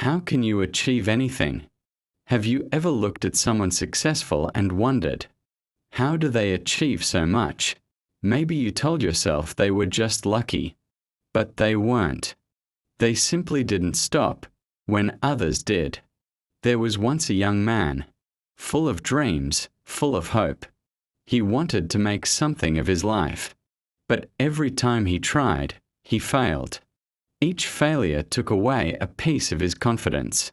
How can you achieve anything? Have you ever looked at someone successful and wondered, how do they achieve so much? Maybe you told yourself they were just lucky, but they weren't. They simply didn't stop when others did. There was once a young man, full of dreams, full of hope. He wanted to make something of his life, but every time he tried, he failed. Each failure took away a piece of his confidence.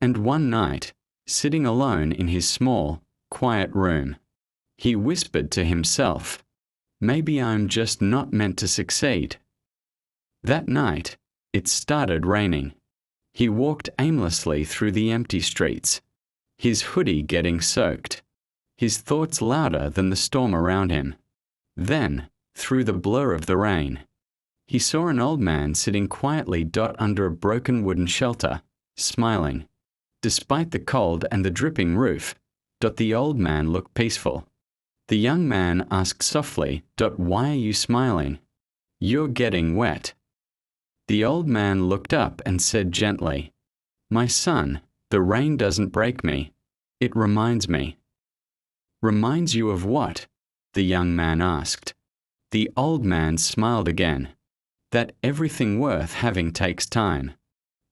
And one night, sitting alone in his small, quiet room, he whispered to himself, "Maybe I'm just not meant to succeed." That night, it started raining. He walked aimlessly through the empty streets, his hoodie getting soaked, his thoughts louder than the storm around him. Then, through the blur of the rain, he saw an old man sitting quietly under a broken wooden shelter, smiling. Despite the cold and the dripping roof, the old man looked peaceful. The young man asked softly, "Why are you smiling? You're getting wet." The old man looked up and said gently, "My son, the rain doesn't break me. It reminds me." "Reminds you of what?" the young man asked. The old man smiled again. "That everything worth having takes time.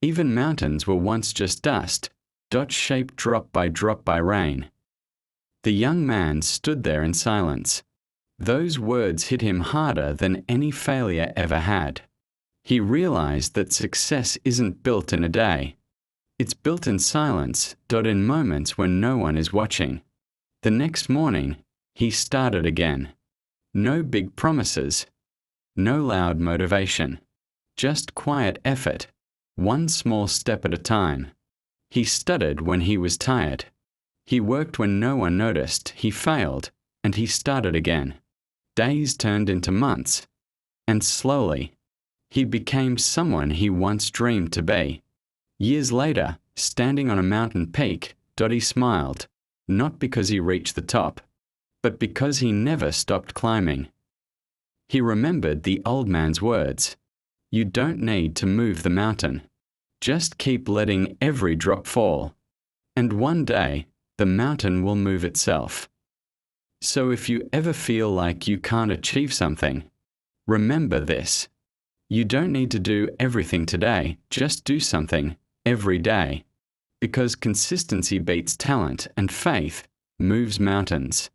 Even mountains were once just dust, shaped drop by rain." The young man stood there in silence. Those words hit him harder than any failure ever had. He realized that success isn't built in a day. It's built in silence, in moments when no one is watching. The next morning, he started again. No big promises. No loud motivation. Just quiet effort, one small step at a time. He stuttered when he was tired. He worked when no one noticed. He failed, and he started again. Days turned into months, and slowly, he became someone he once dreamed to be. Years later, standing on a mountain peak, he smiled, not because he reached the top, but because he never stopped climbing. He remembered the old man's words, "You don't need to move the mountain. Just keep letting every drop fall. And one day, the mountain will move itself." So if you ever feel like you can't achieve something, remember this. You don't need to do everything today, just do something every day. Because consistency beats talent and faith moves mountains.